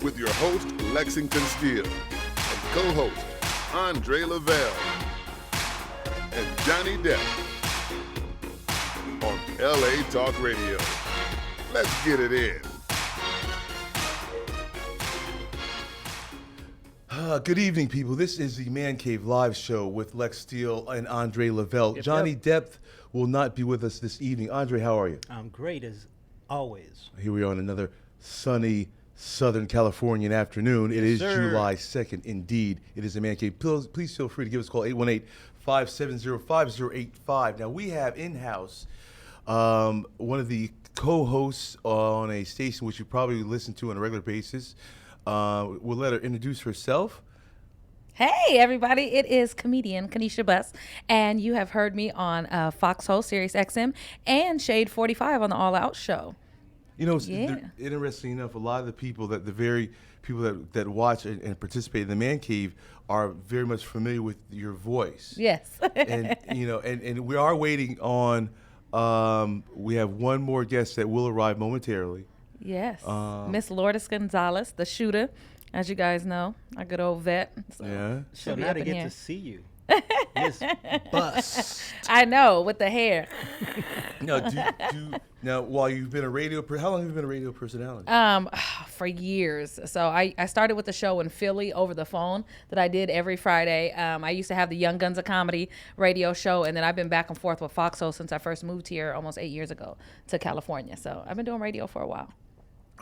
with your host, Lexington Steele, and co-host, Andre Lavelle, and Johnny Depp on LA Talk Radio. Let's get it in. Good evening, people. This is the Mancave live show with Lex Steele and Andre Lavelle. Johnny Depp will not be with us this evening. Andre, how are you? I'm great as always. Here we are on another sunny Southern Californian afternoon. It is July 2nd. Indeed, it is the Mancave. Please feel free to give us a call, 818-570-5085. Now, we have in-house one of the co-hosts on a station which you probably listen to on a regular basis. We'll let her introduce herself. Hey, everybody. It is comedian Kanisha Buss, and you have heard me on Foxhole, Sirius XM, and Shade 45 on the All Out Show. You know, interesting enough, a lot of the people that watch and participate in the Man Cave are very much familiar with your voice. Yes. And, you know, and we are waiting on, we have one more guest that will arrive momentarily. Yes. Miss Lourdes Gonzalez, the shooter, as you guys know, our good old vet. Yeah. So now to get to see you. Miss Bust. I know, with the hair. Now, while you've been a how long have you been a radio personality? For years. So I started with the show in Philly over the phone that I did every Friday. I used to have the Young Guns of Comedy radio show, and then I've been back and forth with Foxhole since I first moved here almost 8 years ago to California. So I've been doing radio for a while.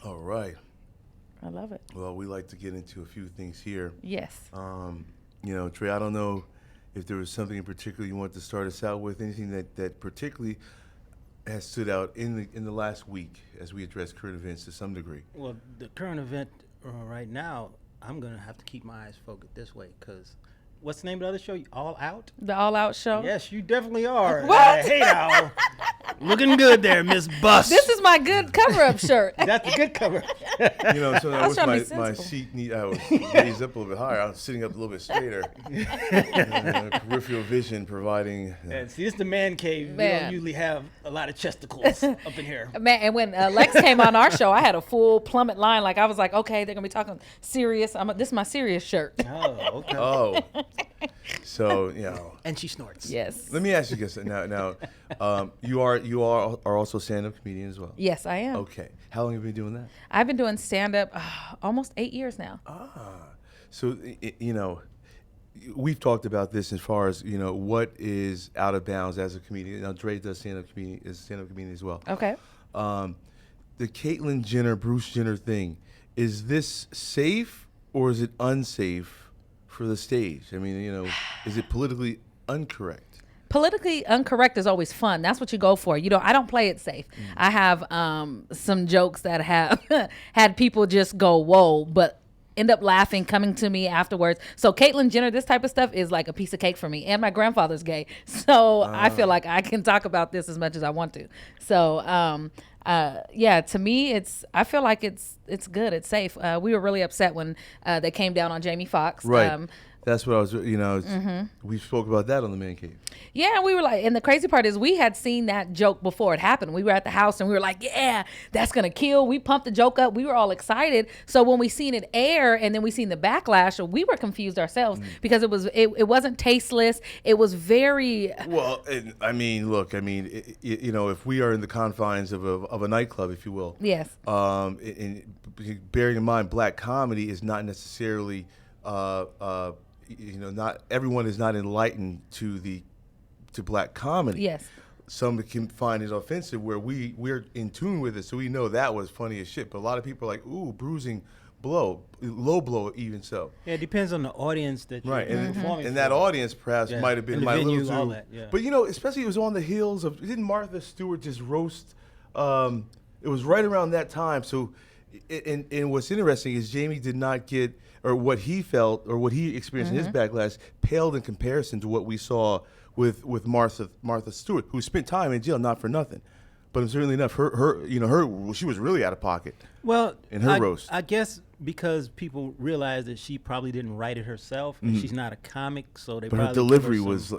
All right. I love it. Well, we like to get into a few things here. Yes. You know, Trey, I don't know if there was something in particular you wanted to start us out with, anything that particularly has stood out in the last week as we address current events to some degree. Well, the current event right now, I'm going to have to keep my eyes focused this way because what's the name of the other show? All Out? The All Out Show? Yes, you definitely are. What? Hey now. Looking good there, Miss Bust. This is my good cover-up shirt. That's a good cover. You know, so I was trying to be my sensible. seat, I was raised up a little bit higher. I was sitting up a little bit straighter. Peripheral vision providing. And see, it's the Man Cave. Man. We don't usually have a lot of chesticles up in here. Man, and when Lex came on our show, I had a full plummet line. Like, I was like, okay, they're going to be talking serious. This is my serious shirt. Oh, okay. Oh. So, you know. And she snorts. Yes. Let me ask you this now. You are also a stand-up comedian as well. Yes, I am. Okay. How long have you been doing that? I've been doing stand-up almost 8 years now. So, you know, we've talked about this as far as, you know, what is out of bounds as a comedian. Now, Dre does stand-up comedian as well. Okay. The Caitlyn Jenner, Bruce Jenner thing, is this safe or is it unsafe for the stage? I mean, you know, is it politically incorrect? Politically incorrect is always fun. That's what you go for. You know, I don't play it safe. I have some jokes that have had people just go, whoa, but end up laughing, coming to me afterwards. So Caitlyn Jenner, this type of stuff is like a piece of cake for me. And my grandfather's gay. So I feel like I can talk about this as much as I want to. So, yeah, to me, I feel like it's good. It's safe. We were really upset when they came down on Jamie Foxx. Right. That's what I was, you know, we spoke about that on the Man Cave. Yeah, we were like, and the crazy part is we had seen that joke before it happened. We were at the house and we were like, yeah, that's going to kill. We pumped the joke up. We were all excited. So when we seen it air and then we seen the backlash, we were confused ourselves because it wasn't tasteless. It was very... Well, I mean, look, you know, if we are in the confines of a nightclub, if you will. Yes. And bearing in mind, black comedy is not necessarily... you know, not everyone is not enlightened to black comedy. Yes. Some can find it offensive where we're in tune with it, so we know that was funny as shit. But a lot of people are like, ooh, bruising blow, low blow even so. Yeah, it depends on the audience that you're performing and that audience perhaps might have been and the my venue, little too. all that, yeah. But you know, especially it was on the heels of, didn't Martha Stewart just roast? It was right around that time. So, and what's interesting is Jamie did not get, or what he felt, or what he experienced in his backlash, paled in comparison to what we saw with Martha Stewart, who spent time in jail not for nothing. But certainly enough, she was really out of pocket. Well, in her roast. I guess because people realized that she probably didn't write it herself, and she's not a comic, so they But probably her give delivery some- was.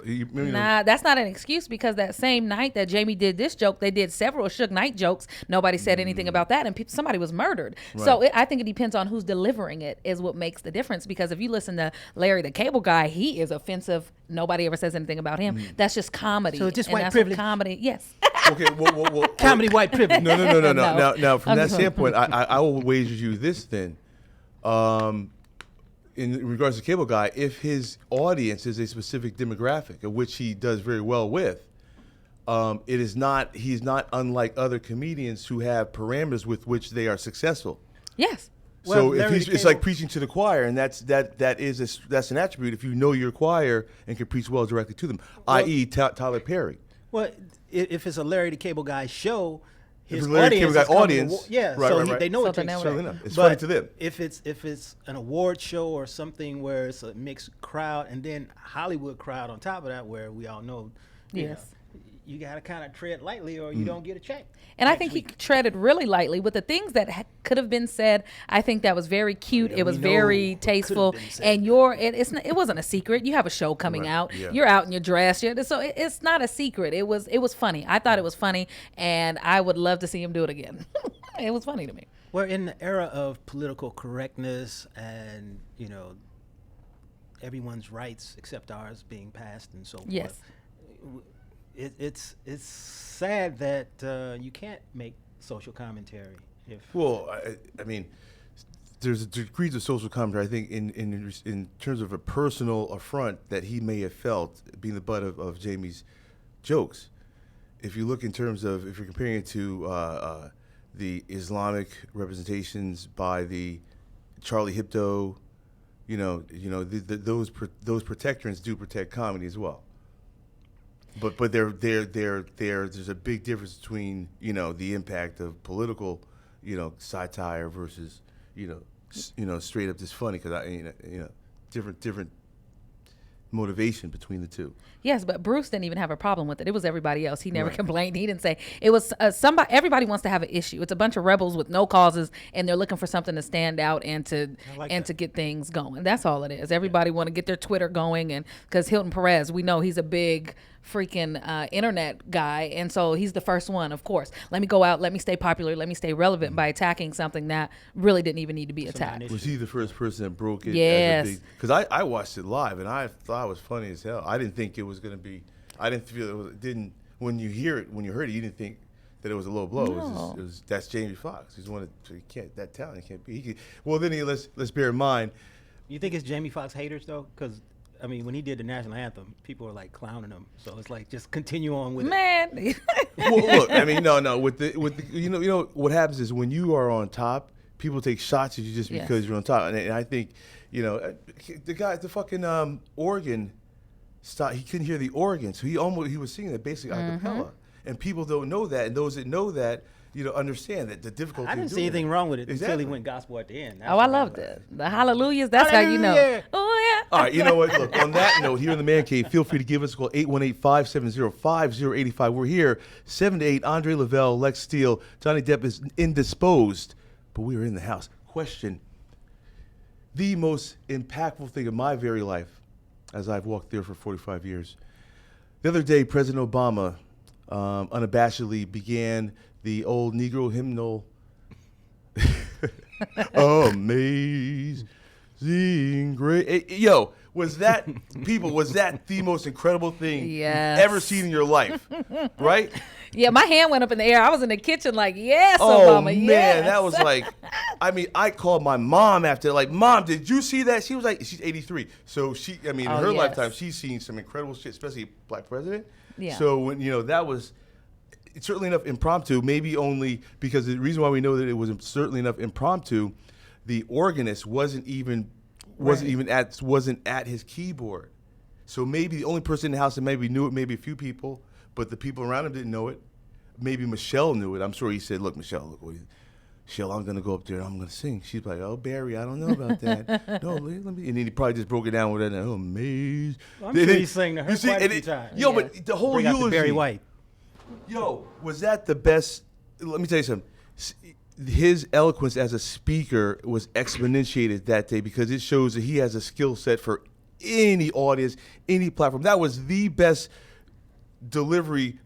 Nah, that's not an excuse because that same night that Jamie did this joke, they did several Suge Knight jokes. Nobody said anything about that, and somebody was murdered. So I think it depends on who's delivering it is what makes the difference. Because if you listen to Larry the Cable Guy, he is offensive. Nobody ever says anything about him. That's just comedy. So it's just and white that's privilege? What comedy, yes. Okay, well, comedy white privilege. No. No. Now, from that standpoint, I will wager you this then. In regards to Cable Guy, if his audience is a specific demographic, of which he does very well with, he's not unlike other comedians who have parameters with which they are successful. Yes. So Well, Larry it's the like Cable- preaching to the choir, and that's an attribute if you know your choir and can preach well directly to them, i.e. Tyler Perry. Well, if it's a Larry the Cable Guy show, his it's a Larry the audience Cable Guy is coming to audience, so they know So it they takes know Certainly it. not. It's But funny to them. If it's an award show or something where it's a mixed crowd, and then Hollywood crowd on top of that, where we all know, Yes. you got to kind of tread lightly, or you don't get a check. And I think he treaded really lightly with the things that could have been said. I think that was very cute. Yeah, it was we know very what could have tasteful. been said. And it wasn't a secret. You have a show coming Right, out. yeah. You're out in your dress. So it's not a secret. It was funny. I thought it was funny, and I would love to see him do it again. It was funny to me. We're in the era of political correctness, and everyone's rights except ours being passed and so Yes. forth. It's sad that you can't make social commentary if Well, I mean, there's degrees of social commentary. I think in terms of a personal affront that he may have felt being the butt of Jamie's jokes. If you look in terms of if you're comparing it to the Islamic representations by the Charlie Hebdo, those protectorants do protect comedy as well. But there's a big difference between the impact of political satire versus straight up just funny because different motivation between the two. Yes, but Bruce didn't even have a problem with it. It was everybody else. He never complained. He didn't say it was somebody. Everybody wants to have an issue. It's a bunch of rebels with no causes, and they're looking for something to stand out and to get things going. That's all it is. Everybody want to get their Twitter going, and because Hilton Perez, we know he's a big freaking internet guy, and so he's the first one. Of course, let me go out, let me stay popular, let me stay relevant by attacking something that really didn't even need to be attacked. Was he the first person that broke it? Yes. Because I watched it live and I thought it was funny as hell. I didn't think it was going to be. I didn't feel it didn't. When you heard it, you didn't think that it was a low blow. No. It was that's Jamie Foxx. He's one of he can't that talent can't be. Let's bear in mind. You think it's Jamie Foxx haters though? Because when he did the national anthem, people were like clowning him. So it's like just continue on with it. Man, Well, look, no. With the what happens is when you are on top, people take shots at you just because you're on top. And I think, the guy at the fucking organ, he couldn't hear the organ, so he was singing it basically a cappella. And people don't know that, and those that know that, understand that the difficulty. I didn't of see doing anything wrong with it until Exactly. he went gospel at the end. I loved it. The hallelujahs. That's how you know. Hallelujah. Oh yeah. All right, you know what? Look, on that note, here in the Man Cave, feel free to give us a call, 818-570-5085. We're here, 7 to 8. Andre Lavelle, Lex Steele, Johnny Depp is indisposed, but we are in the house. Question: the most impactful thing of my very life, as I've walked there for 45 years. The other day, President Obama unabashedly began the old Negro hymnal. Amazing grace. Yo, was that the most incredible thing Yes. you've ever seen in your life? Right? Yeah, my hand went up in the air. I was in the kitchen like, yes, Oh, Obama, man, yes. that was like, I called my mom after, like, Mom, did you see that? She was like, she's 83. So in Oh, her yes. lifetime, she's seen some incredible shit, especially Black president. Yeah. So when, that was certainly enough impromptu, maybe only because the reason why we know that it was certainly enough impromptu, the organist wasn't at his keyboard. So maybe the only person in the house that maybe knew it, maybe a few people, but the people around him didn't know it. Maybe Michelle knew it. I'm sure he said, look, Michelle, Michelle, I'm going to go up there and I'm going to sing. She's like, oh, Barry, I don't know about that. No, let me. And then he probably just broke it down with that. Oh, amazing. Well, I'm sure he sang to her quite a few times. Yo, Yeah. but the whole Bring out the eulogy. Barry White. Yo, was that the best? Let me tell you something. his eloquence as a speaker was exponentiated that day because it shows that he has a skill set for any audience, any platform. That was the best delivery,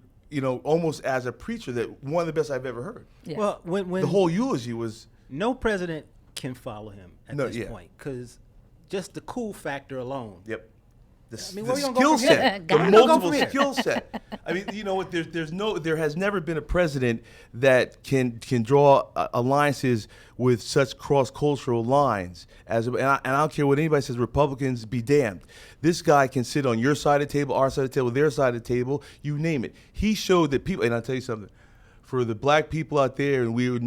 almost as a preacher, that one of the best I've ever heard. Yes. Well, when The whole eulogy was no president can follow him at No, this yeah. point because just the cool factor alone. Yep. The, mean, the where you gonna skill go from here? set, Where the you gonna go multiple from here? skill set. I mean, you know what? There has never been a president that can draw alliances with such cross-cultural lines and I don't care what anybody says. Republicans be damned. This guy can sit on your side of the table, our side of the table, their side of the table. You name it. He showed that people. And I'll tell you something. For the black people out there, and we're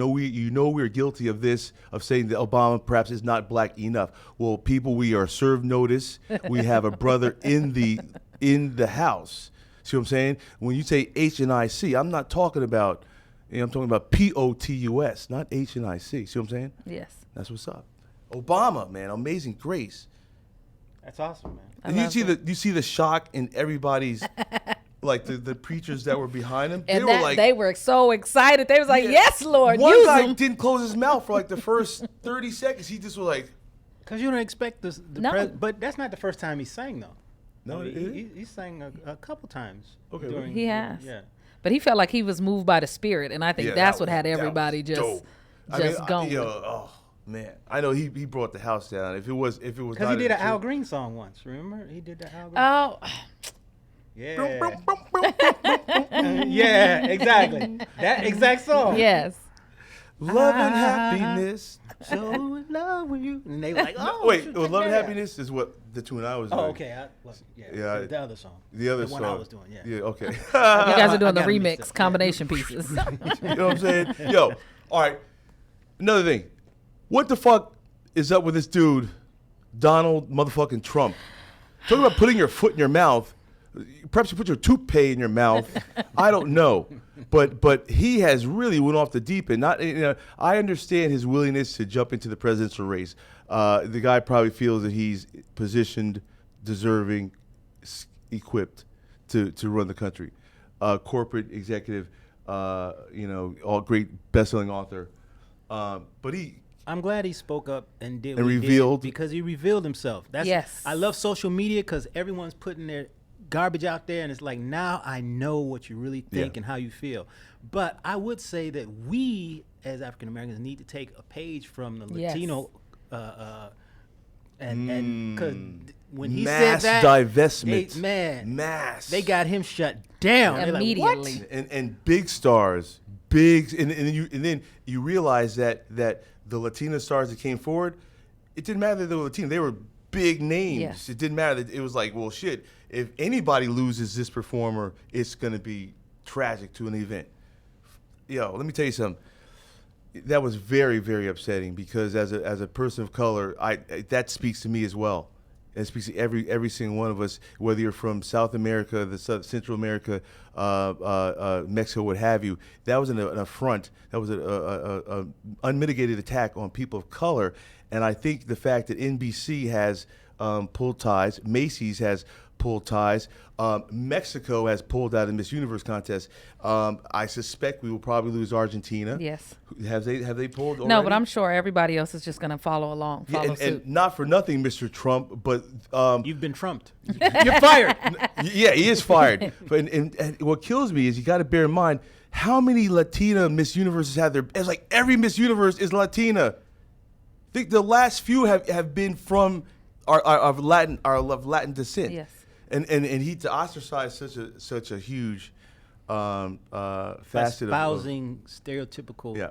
guilty of this, of saying that Obama perhaps is not black enough. Well, people, we are served notice. We have a brother in the house. See what I'm saying? When you say H and I C, I'm not talking about, I'm talking about POTUS, not H and I C. See what I'm saying? Yes. That's what's up. Obama, man, amazing grace. That's awesome, man. And you see the shock in everybody's. Like the preachers that were behind him, And they were so excited. They was like, Yeah. "Yes, Lord, One use guy him." didn't close his mouth for like the first 30 seconds. He just was like, Because you don't expect this. No. But that's not the first time he sang, though. No, I mean, it is? he sang a couple times. Okay, during- He has. Yeah. But he felt like he was moved by the Spirit, and I think yeah, that's that what had was- that everybody was just dope. I mean, going. oh man, I know he brought the house down. If it was Because not he did in an Al the Green song once. Remember? He did the Al Green. Oh, Yeah. Yeah, exactly. That exact song. yes. Love and Happiness. So in love with you. And they were like, oh, Wait, shoot, Love check and that out. Happiness is what the tune I was doing. Oh, okay. Yeah, The other song. The other the song. one I was doing, yeah. Yeah, okay. You guys are doing the got it mixed remix up. combination pieces. You know what I'm saying? Yo, all right. Another thing. What the fuck is up with this dude, Donald motherfucking Trump? Talking about putting your foot in your mouth. Perhaps you put your toupee in your mouth. I don't know. But he has really went off the deep end. I understand his willingness to jump into the presidential race. The guy probably feels that he's positioned, deserving, equipped to run the country. Corporate executive, all great best-selling author. But I'm glad he spoke up and did And what he did revealed. because he revealed himself. Yes. I love social media because everyone's putting their garbage out there, and it's like, now I know what you really think Yeah. and how you feel. But I would say that we as African Americans need to take a page from the Yes. Latino and because when he mass said that, divestment. mass, they got him shut down. They're like, Immediately. what? And big stars, and then you realize that the Latina stars that came forward, it didn't matter that they were Latino. They were big names. Yes. It didn't matter. It was like, well, shit. If anybody loses this performer, it's gonna be tragic to an event. Yo, let me tell you something. That was very, very upsetting because as a person of color, that speaks to me as well. It speaks to every single one of us, whether you're from South America, Central America, Mexico, what have you. That was an affront. That was a unmitigated attack on people of color. And I think the fact that NBC has pulled ties, Macy's has pulled ties, Mexico has pulled out of the Miss Universe contest. I suspect we will probably lose Argentina. Yes. Have they pulled already? No, but I'm sure everybody else is just going to follow along, Yeah, follow suit. and not for nothing, Mr. Trump, but You've been trumped. you're fired. Yeah, he is fired. But and what kills me is you got to bear in mind how many Latina Miss Universes have there. It's like every Miss Universe is Latina. I think the last few have been from of Latin descent. Yes. And he to ostracize such a huge facet Espousing stereotypical. Yeah.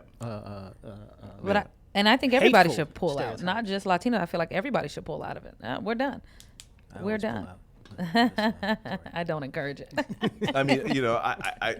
But I think everybody Hateful should pull out, stereotype. not just Latino. I feel like everybody should pull out of it. We're done. I We're always pull done. out. That's fine. Sorry. I don't encourage it. I mean, I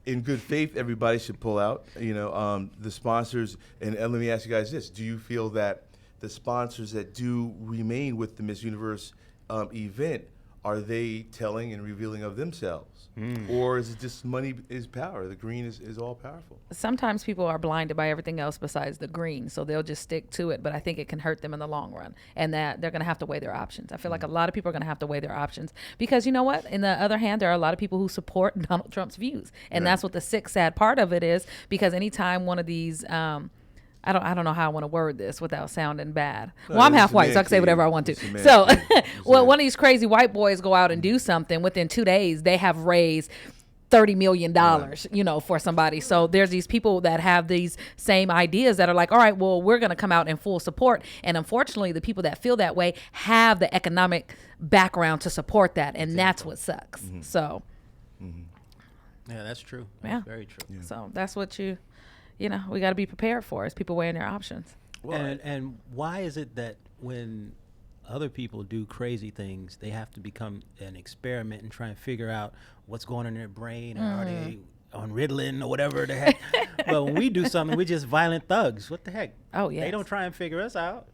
in good faith, everybody should pull out. The sponsors, and let me ask you guys this: do you feel that the sponsors that do remain with the Miss Universe event are they telling and revealing of themselves? Or is it just money is power? The green is all powerful. Sometimes people are blinded by everything else besides the green, so they'll just stick to it. But I think it can hurt them in the long run, and that they're going to have to weigh their options. I feel like a lot of people are going to have to weigh their options because you know what? In the other hand, there are a lot of people who support Donald Trump's views, and that's what the sick, sad part of it is. Because anytime one of these I don't know how I want to word this without sounding bad. Well, I'm half white, so I can say whatever I want to. So, well, one of these crazy white boys go out and do something. Within 2 days, they have raised $30 million, you know, for somebody. So there's these people that have these same ideas that are like, all right, well, we're going to come out in full support. And unfortunately, the people that feel that way have the economic background to support that. And that's what sucks. So. Yeah, that's true. That's very true. Yeah. So that's what you know, we got to be prepared for is people weighing their options. Well, and why is it that when other people do crazy things, they have to become an experiment and try and figure out what's going on in their brain, or are they on Ritalin or whatever the heck? Well, when we do something, we're just violent thugs. What the heck? Oh, yeah. They don't try and figure us out.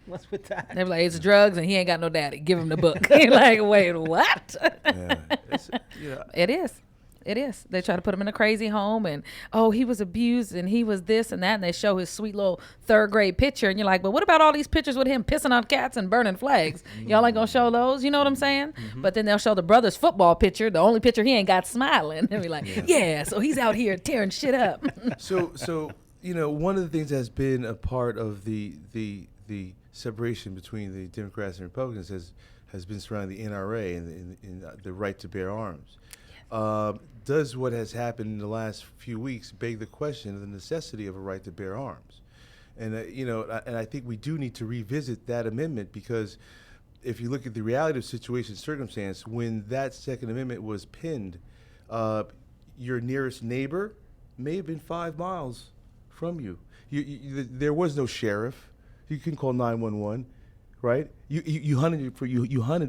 What's with that? They're like, it's drugs and he ain't got no daddy. Give him the book. You're like, wait, what? It is. It is. They try to put him in a crazy home and, oh, he was abused and he was this and that. And they show his sweet little 3rd grade picture. And you're like, but what about all these pictures with him pissing on cats and burning flags? Y'all ain't going to show those? You know what I'm saying? But then they'll show the brother's football picture, the only picture he ain't got smiling. And be like, yeah, so he's out here tearing shit up. So you know, one of the things that's been a part of the separation between the Democrats and Republicans has been surrounding the NRA and the right to bear arms. Does what has happened in the last few weeks beg the question of the necessity of a right to bear arms? And you know, and I think we do need to revisit that amendment, because if you look at the reality of situation, circumstance, when that Second Amendment was penned, your nearest neighbor may have been 5 miles from you. There was no sheriff. You couldn't call 911. Right? You hunted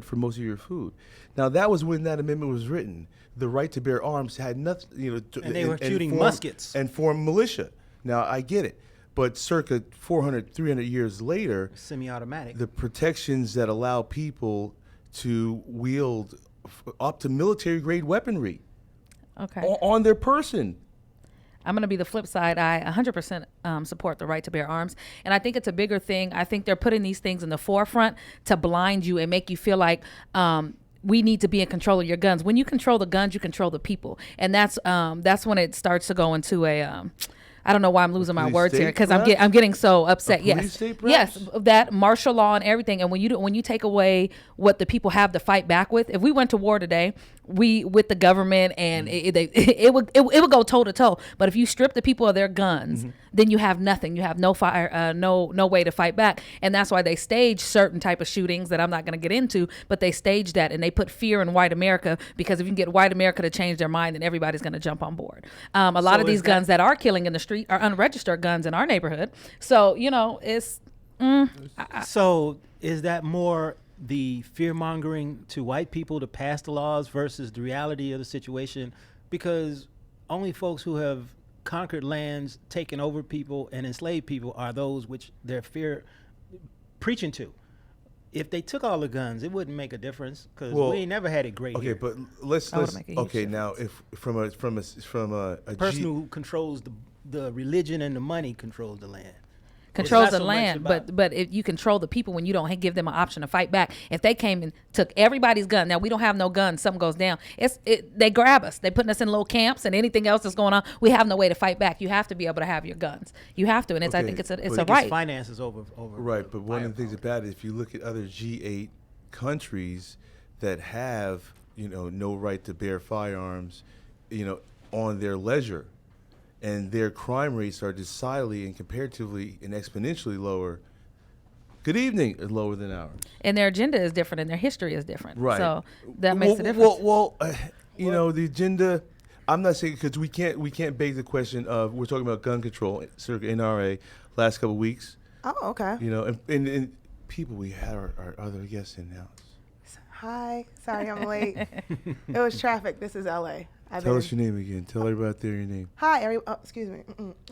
for most of your food. Now that was when that amendment was written. The right to bear arms had nothing, you know. And they were shooting muskets and formed militia. Now I get it, but circa 300 years later, semi-automatic, the protections that allow people to wield up to military grade weaponry, on their person. I'm going to be the flip side. I 100% support the right to bear arms. And I think it's a bigger thing. I think they're putting these things in the forefront to blind you and make you feel like we need to be in control of your guns. When you control the guns, you control the people. And that's when it starts to go into a... I don't know why I'm losing my words here because I'm getting so upset. Yes, that martial law and everything. And when you take away what the people have to fight back with, if we went to war today, with the government and it would go toe to toe. But if you strip the people of their guns, then you have nothing. You have no fire, no way to fight back. And that's why they stage certain type of shootings that I'm not going to get into. But they stage that and they put fear in white America, because if you can get white America to change their mind, then everybody's going to jump on board. A lot of these guns that are killing in the street are unregistered guns in our neighborhood. So you know it's. So is that more the fear mongering to white people to pass the laws versus the reality of the situation? Because only folks who have conquered lands, taken over people, and enslaved people are those which their fear preaching to. If they took all the guns, it wouldn't make a difference, because we ain't never had it great. Okay, here. but let's now if from a person who controls the religion and the money controls the land. Controls the land, but if you control the people when you don't give them an option to fight back. If they came and took everybody's gun, now we don't have no guns, something goes down, they grab us, they putting us in little camps, and anything else that's going on, we have no way to fight back. You have to be able to have your guns. You have to, and I think it's a right. Finances over right, but one of the things about it, if you look at other G8 countries that have no right to bear firearms, on their leisure, and their crime rates are decidedly and comparatively and exponentially lower. Good evening, lower than ours. And their agenda is different, and their history is different. Right. So that makes a difference. The agenda. I'm not saying, because we can't beg the question of, we're talking about gun control, circa NRA, last couple of weeks. Oh, okay. And people, we had our other guests in now. Hi, sorry I'm late. It was traffic. This is LA. Tell us your name again. Tell everybody out there your name. Hi, excuse me.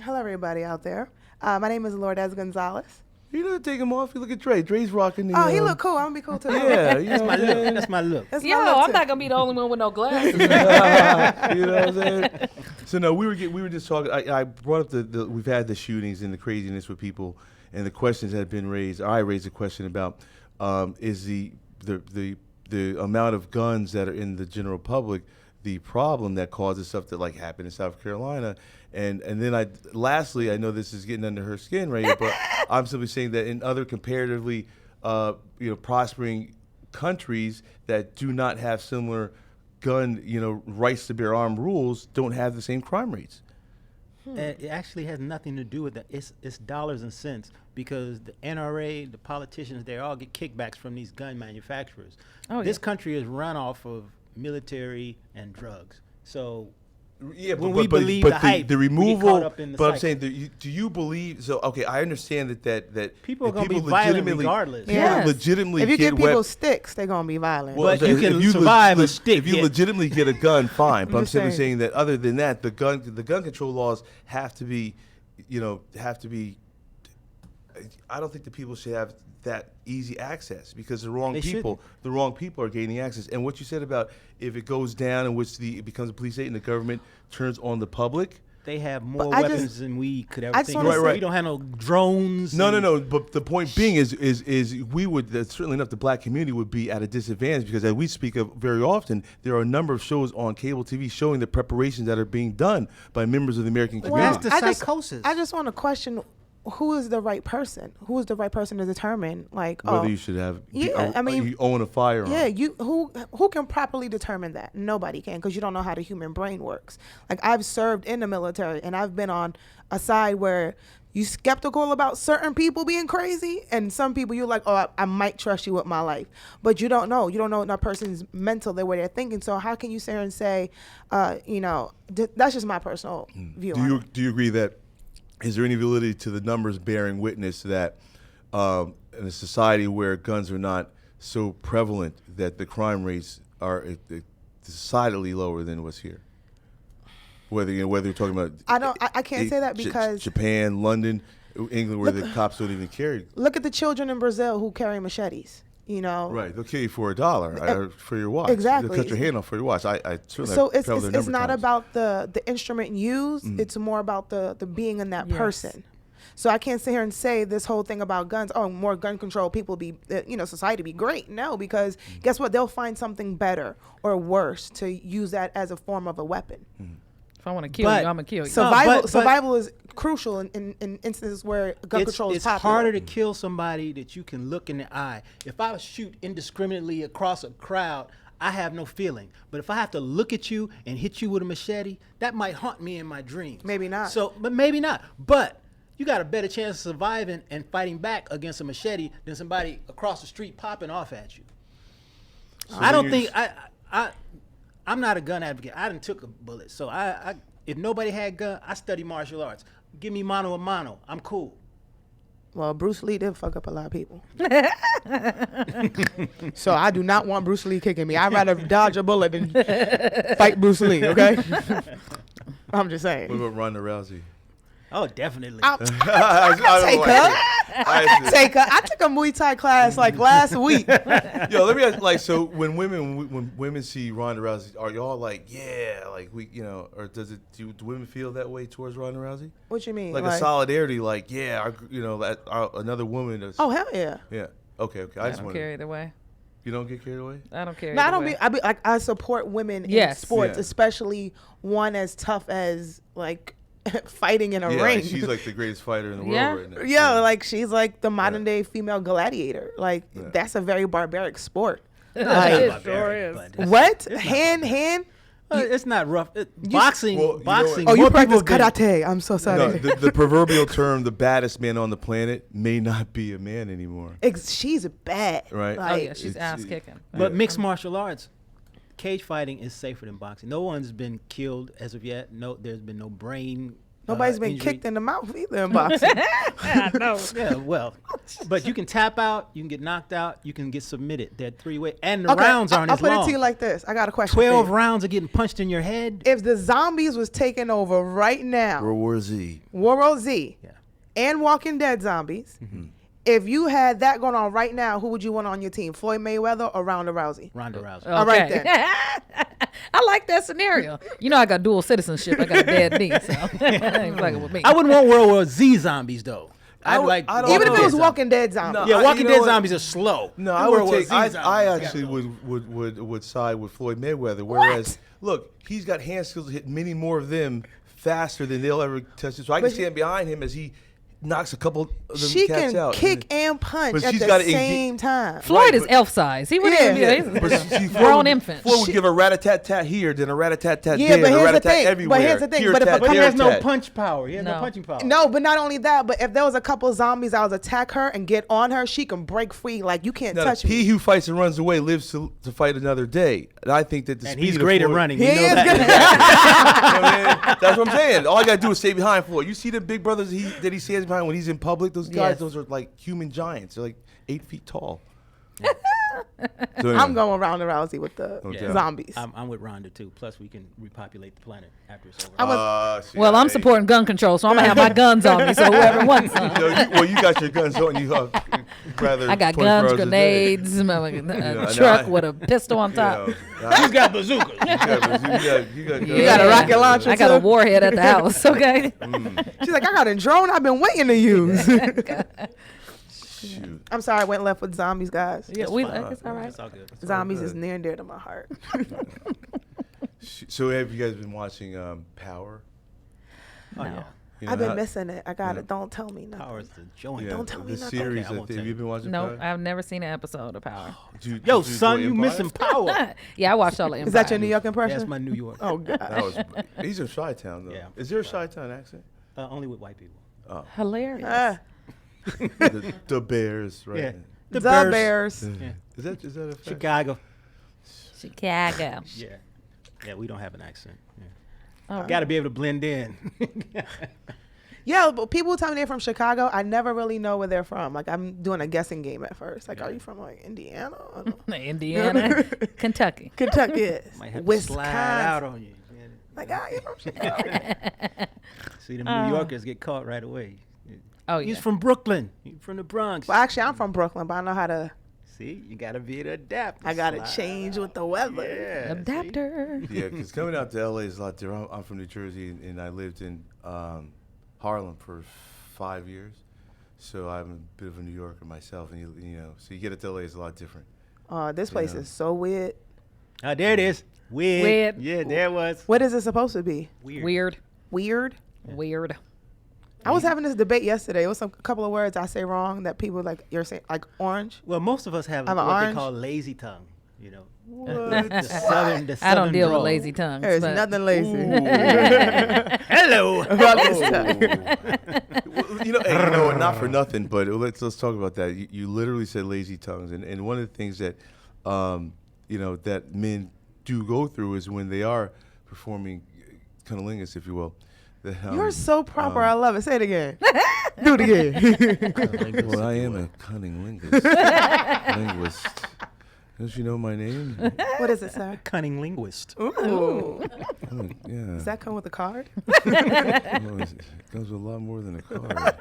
Hello, everybody out there. My name is Lourdes Gonzalez. You know, take him off. You look at Dre. Dre's rocking the. Oh, he look cool. I'm gonna be cool too. Yeah, you know That's my what I'm look. saying? That's my look. That's my Yo, look, I'm too. not gonna be the only one with no glasses. You know what I'm saying? So no, we were just talking. I brought up the we've had the shootings and the craziness with people, and the questions that have been raised. I raised a question about is the amount of guns that are in the general public the problem that causes stuff that like happened in South Carolina, and then lastly, I know this is getting under her skin right here, but I'm simply saying that in other comparatively prospering countries that do not have similar gun rights to bear arm rules don't have the same crime rates. It actually has nothing to do with that. It's dollars and cents because the NRA, the politicians, they all get kickbacks from these gun manufacturers. This country is run off of military and drugs. So yeah, when we believe the hype, the we get removal. caught up in the But I'm cycle. saying, do you believe? So okay, I understand that People are that gonna be people violent legitimately- regardless. People Yes. legitimately If you get give people wep- sticks, they're gonna be violent. Well, But I'm you saying, can if survive a le- stick If you hit. legitimately get a gun, fine. But I'm just simply saying. saying that other than that, the gun control laws have to be. I don't think the people should have that easy access because the wrong They people are gaining access. And what you said about if it goes down in which it becomes a police state and the government turns on the public. They have more I weapons just- than we could ever I just think. wanna of. say- We don't have no drones. No. and- But the point being is we would certainly enough the black community would be at a disadvantage because as we speak of very often, there are a number of shows on cable TV showing the preparations that are being done by members of the American community. That's the psychosis. I just want to question who is the right person? Who is the right person to determine Whether you should have, you own a firearm. Yeah, who can properly determine that? Nobody can, because you don't know how the human brain works. Like I've served in the military, and I've been on a side where you skeptical about certain people being crazy, and some people you're like, oh, I might trust you with my life, but you don't know. You don't know that person's mental, the way they're thinking. So how can you sit here and say, that's just my personal view. on it. Do you agree that is there any validity to the numbers bearing witness that in a society where guns are not so prevalent that the crime rates are decidedly lower than what's here? Whether you're talking about I can't say that because Japan, London, England, where the cops don't even carry. look at the children in Brazil who carry machetes. Right, they'll kill you for $1 for your watch. Exactly. They'll cut your hand off for your watch. I certainly So have traveled there it's a not number of times. about the instrument used. It's more about the being in that Yes. person. So I can't sit here and say this whole thing about guns. Oh, more gun control, people be society be great. No, because guess what? They'll find something better or worse to use that as a form of a weapon. If I want to kill But- you, I'm gonna kill you. Survival but- is crucial in instances where gun control is It's popular. harder to kill somebody that you can look in the eye. If I shoot indiscriminately across a crowd, I have no feeling. But if I have to look at you and hit you with a machete, that might haunt me in my dreams. Maybe not. But maybe not. But you got a better chance of surviving and fighting back against a machete than somebody across the street popping off at you. I don't think I'm not a gun advocate. I done took a bullet. So I if nobody had gun, I study martial arts. Give me mano a mano. I'm cool. Well, Bruce Lee did fuck up a lot of people. So I do not want Bruce Lee kicking me. I'd rather dodge a bullet than fight Bruce Lee, okay? I'm just saying. What about Ronda Rousey? Oh, definitely. I'll Take take her. I took a Muay Thai class like last week. Yo, let me ask, so when women see Ronda Rousey, are y'all like, yeah, like or do women feel that way towards Ronda Rousey? What you mean? Like a solidarity, like, yeah, another woman. Oh, hell yeah. Yeah. Okay. I don't care either way. You don't get carried away? I don't care. No, I either don't way. be like I support women in Yes. sports, Yeah. especially one as tough as like fighting in a Yeah, ring. like, she's like the greatest fighter in the world Yeah. right now. Yeah, like she's like the modern day female gladiator. Like that's a very barbaric sport. Like, It sure is. what? Hand? It's not rough. Boxing. Well, you know boxing. what? Oh, you more practice people than- karate. I'm so sorry. No, the proverbial term, the baddest man on the planet, may not be a man anymore. She's bad. Right. Oh Like, yeah, she's it's- ass kicking. But mixed martial arts, cage fighting is safer than boxing. No one's been killed as of yet. No, there's been no brain. Nobody's been injury. kicked in the mouth either in boxing. I know. Yeah, well, but you can tap out, you can get knocked out, you can get submitted. They're 3-way, and the Okay, rounds aren't I'll as put long. it to you like this. I got a question. 12 for you. rounds of getting punched in your head. If the zombies was taking over right now, World War Z. World War Z, Yeah. and Walking Dead zombies, If you had that going on right now, who would you want on your team? Floyd Mayweather or Ronda Rousey? Ronda Rousey. All right then. I like that scenario. You know, I got dual citizenship. I got a dead knee, so ain't fucking with me. I wouldn't want World War Z zombies though. I'd like I don't Even if know. it was Walking Dead zombies. No, Yeah, Walking you know Dead what? zombies are slow. No, The I World would War take. Z I zombies. actually would side with Floyd Mayweather. Whereas, look, he's got hand skills to hit many more of them faster than they'll ever touch it. So I can But stand behind him as he knocks a couple of them She cats can out. kick and punch But at she's the gotta same time. Floyd Right, is but- elf size. He wouldn't even Yeah. be But a Floyd grown would- infant. Floyd would give a rat-a-tat-tat here, then a rat-a-tat-tat Yeah, there, but and a here's the rat-a-tat thing. everywhere. But here's the thing. Here But if tat, a But he there has no tat. punch power. He has no No. punching power. No, but not only that, but if there was a couple of zombies that was attack her and get on her, she can break free. Like, you can't Now, touch he me. who fights and runs away lives to fight another day. And I think that the And speed he's of great at Floyd- running. He We know is that. good. You know what I mean? That's what I'm saying. All I gotta do is stay behind Floyd. You see the big brothers that he stands behind when he's in public. Those guys, Yes. those are like human giants. They're like 8 feet tall. So anyway. I'm going Ronda Rousey with the Okay. zombies. I'm with Ronda too. Plus, we can repopulate the planet after it's over. See, Well, I'm hey. supporting gun control, so I'm gonna have my guns on me. So whoever wants some. You got your guns on you. Rather I got 24 guns, hours a day. grenades, a know, truck I- with a pistol on top. He's got bazookas. You got You got a rocket launcher, I got a too? warhead at the house. Okay. She's like, I got a drone I've been waiting to use. Shoot. I'm sorry, I went left with zombies, guys. Yeah, it's all right. It's all good. Zombies is good. near and dear to my heart. So have you guys been watching Power? Oh, yeah. You I've know, been missing it. I got it. Don't tell me nothing. Power is the joint. Yeah, Don't tell me the nothing. series. Okay, I won't have tell you you. been watching? No, Power? I've never seen an episode of Power. Yo, Did you son, enjoy you Empire? missing Power. Yeah, I watched all the Empire. Is that your New York impression? That's my New York. Oh, God. That was. He's in Chi-Town though. Yeah. Is there a Chi-Town accent? Only with white people. Hilarious. The Bears, right? Yeah. The Bears. Bears. Yeah. Is that a fact? Chicago. Chicago. Yeah. Yeah, we don't have an accent. Yeah. Oh, Got to be able to blend in. Yeah, but people tell me they're from Chicago. I never really know where they're from. Like, I'm doing a guessing game at first. Like, are you from, like, Indiana? I don't know. Indiana, Kentucky. Kentucky is. Might have to Wisconsin. slide out on you. Yeah. Like, you're from Chicago. See, them New Yorkers get caught right away. Oh, He's yeah. from Brooklyn. He's from the Bronx. Well, actually, I'm from Brooklyn, but I know how to. See, you got to be able to adapt. I got to Slide change with the weather. Yeah, Adapter. Yeah, because coming out to LA is a lot different. I'm from New Jersey, and I lived in Harlem for 5 years, so I'm a bit of a New Yorker myself. And you know, so you get to LA is a lot different. This place Yeah. is so weird. Oh, there it is. Weird. Weird. Yeah, there it was. What is it supposed to be? Weird. Weird. Weird. I was having this debate yesterday. It was a couple of words I say wrong that people like. You're saying like orange. Well, most of us have I'm what an they orange. call lazy tongue. You know, What? the southern. The I don't southern deal drawl. with lazy tongues. There's but nothing lazy. Hello. about this stuff. Well, you know what? Not for nothing, but let's talk about that. You literally said lazy tongues, and one of the things that that men do go through is when they are performing cunnilingus, if you will. That, You're so proper. I love it. Say it again. Do it again. Well, I am a cunning linguist. Don't you know my name? What is it, sir? Cunning linguist. Ooh. Yeah. Does that come with a card? Oh, it comes with a lot more than a card.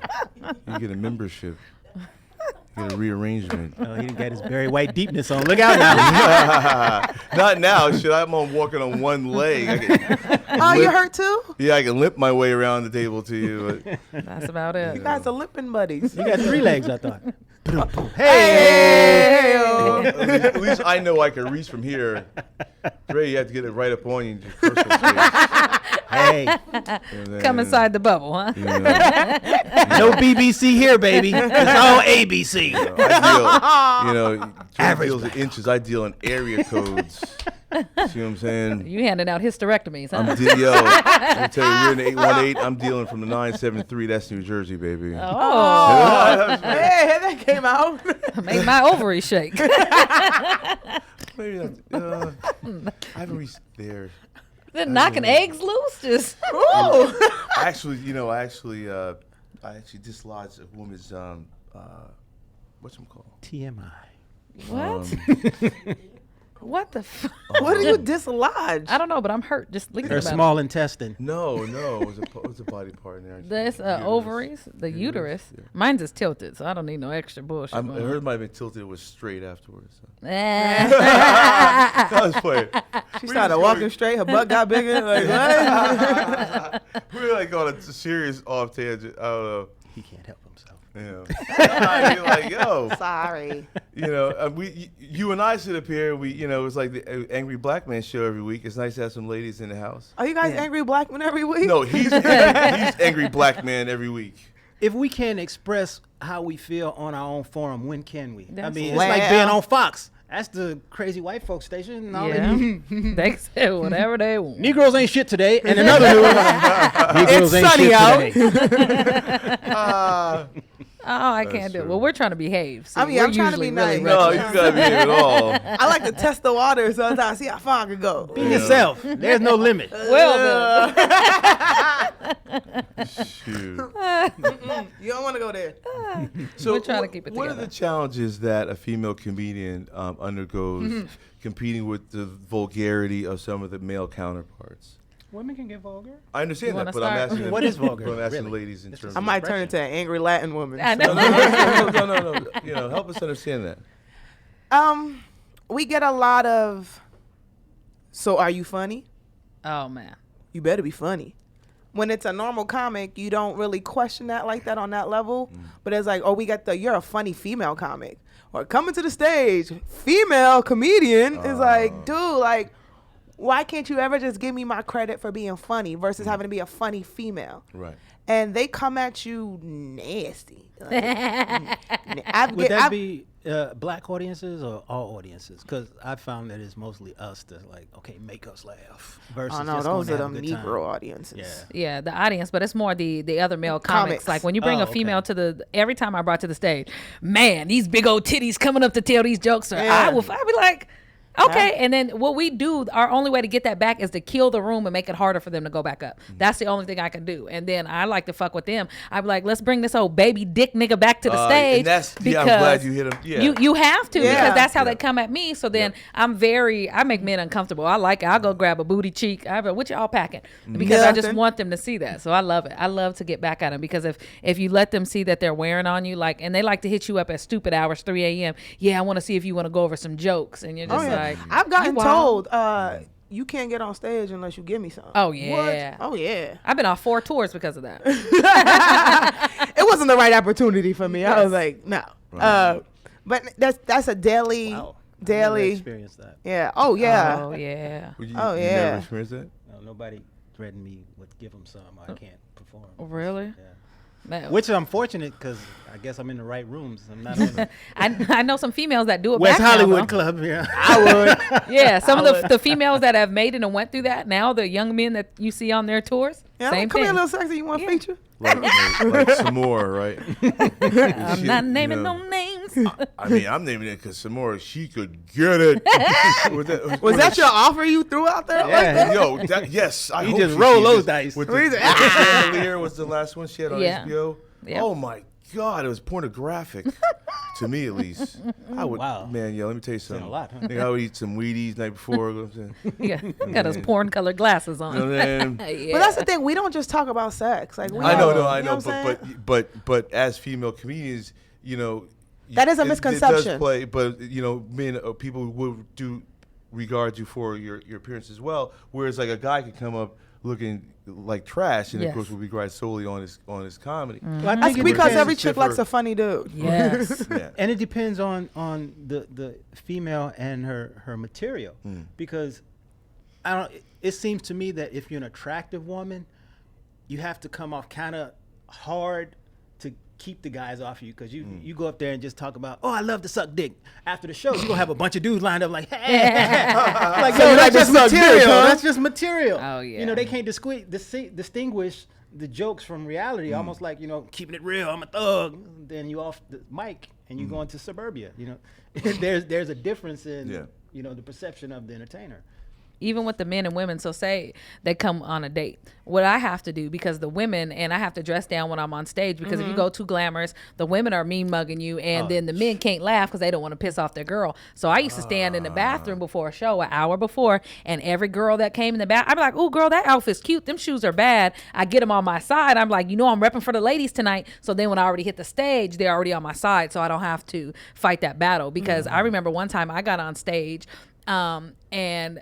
You get a membership. You get a rearrangement. Oh, he didn't get his Barry White deepness on. Look out now. Not now. Shit, I'm walking on one leg. Oh, you hurt too? Yeah, I can limp my way around the table to you. But that's about it. You guys are limping buddies. You got 3 legs, I thought. Hey! at least I know I can reach from here. Dre, you have to get it right up on you in your personal space. Hey, And then, Come inside the bubble, huh? you know, no BBC here, baby. It's all ABC. I deal, Dre deals in inches. I deal in area codes. See what I'm saying? You handing out hysterectomies, huh? I'm tell you, we're in the 818. I'm dealing from the 973. That's New Jersey, baby. Oh. Hey, that came out. Make my ovaries shake. Maybe not. I haven't reached there. Then knocking eggs loose, just. Ooh. Actually, I actually dislodged a woman's what's it called? TMI. What? What the? What do you dislodge? I don't know, but I'm hurt just thinking Her about small intestine. No, it was a body part in there. it. That's ovaries, the uterus. Yeah. Mine's is tilted, so I don't need no extra bullshit. I going on. heard might have been tilted. It was straight afterwards. So. Eh. That was funny. She started walking straight. Her butt got bigger. Like what? We were like on a serious off tangent. I don't know. He can't help himself. Yeah. You're like, yo, Sorry. you and I sit up here. It's like the Angry Black Man show every week. It's nice to have some ladies in the house. Are you guys angry black men every week? No, he's Angry Black Man every week. If we can't express how we feel on our own forum, when can we? That's It's Well. like being on Fox. That's the crazy white folk station. And all Yeah. They say whatever they want. Negroes ain't shit today. And another news. Negroes It's ain't sunny shit out. today. Oh, I can't do it. true. Well, we're trying to behave. See, I mean, we're I'm trying to be usually really nice. No, reckless. you gotta be in it all. I like to test the water sometimes, see how far I can go. Be yourself. There's no limit. Well, Shoot. You don't want to go there. So we're trying to keep it What are together. the challenges that a female comedian undergoes competing with the vulgarity of some of the male counterparts? Women can get vulgar. I understand You that, wanna but I'm start? asking. What is vulgar, But I'm asking really? ladies in It's terms. just I of, might turn into an angry Latin woman. I know. no. Help us understand that. We get a lot of. So, are you funny? Oh man. You better be funny. When it's a normal comic, you don't really question that like that on that level. But it's like, oh, you're a funny female comic. Or coming to the stage, female comedian is like, dude, like, why can't you ever just give me my credit for being funny versus having to be a funny female? Right. And they come at you nasty. Like, Would that be black audiences or all audiences? Because I found that it's mostly us that's like, okay, make us laugh. Versus oh no, just those going are to them have a good Negro time. audiences. Yeah. Yeah, the audience, but it's more the other male comics. Comics. Like when you bring Oh, a female okay. to every time I brought to the stage, man, these big old titties coming up to tell these jokes, or Yeah. I'd be like, okay. And then what we do, our only way to get that back is to kill the room and make it harder for them to go back up. That's the only thing I can do. And then I like to fuck with them. I'd be like, let's bring this old baby dick nigga back to the stage. And that's, I'm glad you hit him. Yeah. You have to Yeah. because that's how Yeah. they come at me. So then I make men uncomfortable. I like it. I'll go grab a booty cheek. What y'all packing? Because I just Nothing. want them to see that. So I love it. I love to get back at them because if you let them see that they're wearing on you, like, and they like to hit you up at stupid hours, 3 a.m. Yeah, I want to see if you want to go over some jokes, and you're just like, I've gotten you told wild. you can't get on stage unless you give me something. Oh, yeah. What? Oh yeah. I've been on 4 tours because of that. It wasn't the right opportunity for me. I was like, no. Right. But that's a daily. Wow. I've Daily. never experienced that. Yeah. Oh yeah. Oh yeah. You Oh, you yeah. never experienced that? No, nobody threatened me with give them some. I can't perform. Really? Yeah. Man. Which I'm fortunate because I guess I'm in the right rooms. I'm not on the I know some females that do it West back now, Hollywood though. Club. Yeah. I would. Yeah, some of the females that have made it and went through that, now the young men that you see on their tours, Yeah, same come thing. here, little sexy. You want to Yeah. feature? Like some more, right? I'm She- not you naming know, no names. I mean, I'm naming it because some more, she could get it. Was that your offer you threw out there? Yeah. Like that? Yo, yes. I You hope just she roll sees those this. dice. With We the just- Chandelier was the last one she had on Yeah. HBO. Yeah. Oh my God, it was pornographic. To me, at least. I would, Wow. man, yo, let me tell you something. a lot, huh? Nigga, I would eat some Wheaties the night before. You know what I'm saying? Yeah, got his porn colored glasses on. You know what I'm saying? Yeah. But that's the thing. We don't just talk about sex. Like we I know, have- no, I you know, what I'm saying? but as female comedians, you know, That is a it misconception. does play, but you know, men, people would do regard you for your appearance as well. Whereas like a guy could come up looking like trash, and Yes. of course would be regarded solely on his comedy. Well, I That's think it because depends- every chick differ- likes a funny dude. Yes. Yeah. And it depends on the female and her material because I don't. It seems to me that if you're an attractive woman, you have to come off kind of hard to keep the guys off you because you go up there and just talk about, oh, I love to suck dick. After the show, you're gonna have a bunch of dudes lined up like, hey, like, So yo, you like that's to just suck dick, material. huh? That's just material. Oh, yeah. You know, they can't distinguish the jokes from reality, almost like, you know, keeping it real, I'm a thug. Then you off the mic and you go into suburbia, you know. There's a difference in, Yeah. you know, the perception of the entertainer. even with the men and women. So say they come on a date, what I have to do, because the women, and I have to dress down when I'm on stage, because if you go too glamorous, the women are mean mugging you, and then the men can't laugh because they don't want to piss off their girl. So I used to stand in the bathroom before a show, an hour before, and every girl that came in the bath, I'd be like, "Oh, girl, that outfit's cute. Them shoes are bad." I get them on my side. I'm like, I'm repping for the ladies tonight. So then when I already hit the stage, they're already on my side, so I don't have to fight that battle. Because I remember one time I got on stage, and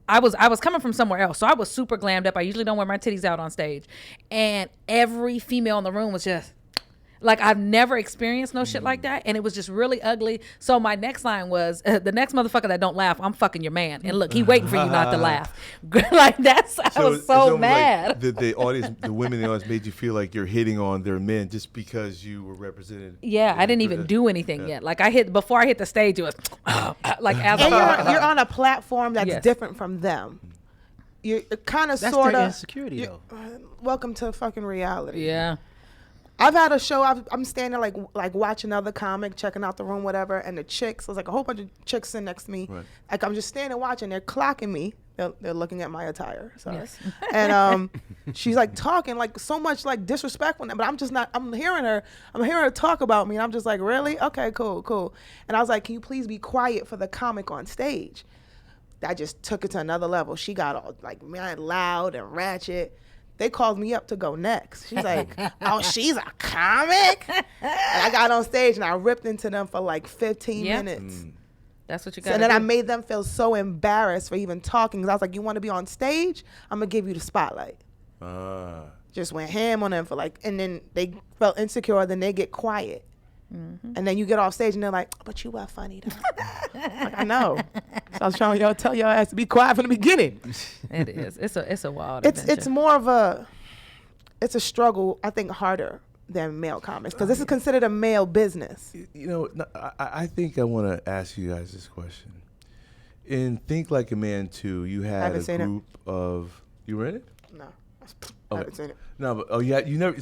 I was coming from somewhere else, so I was super glammed up. I usually don't wear my titties out on stage, and every female in the room was just like, I've never experienced no shit like that, and it was just really ugly. So my next line was, the next motherfucker that don't laugh, I'm fucking your man, and look, he waiting for you not to laugh. Like I was so mad. Like the audience, the women in the audience made you feel like you're hitting on their men just because you were represented. Yeah, I didn't even do anything yet. Like before I hit the stage, it was like as And you're on a platform that's Yes. different from them. You're kind of That's sort their of insecurity, though. welcome to fucking reality. Yeah. I've had a show. I'm standing like watching another comic, checking out the room, whatever, and the chicks. There's like a whole bunch of chicks sitting next to me. Right. Like I'm just standing watching. They're clocking me. They're looking at my attire. Sorry. Yes. And she's like talking like so much like disrespectful. But I'm just not. I'm hearing her talk about me. And I'm just like, really? Okay, cool. And I was like, can you please be quiet for the comic on stage? That just took it to another level. She got all like mad loud and ratchet. They called me up to go next. She's like, oh, she's a comic? And I got on stage and I ripped into them for like 15 Yep. minutes. That's what you got. And then I made them feel so embarrassed for even talking. Because I was like, you want to be on stage? I'm going to give you the spotlight. Just went ham on them for like, and then they felt insecure. Then they get quiet. And then you get off stage and they're like, but you were funny though. Like, I know. So I was trying to tell y'all ass to be quiet from the beginning. It is. It's a wild It's adventure. more of a struggle, I think, harder than male comics because this is considered a male business. I think I want to ask you guys this question. In Think Like a Man 2, you had a group of. You read it? No, I haven't seen it. No, but you never.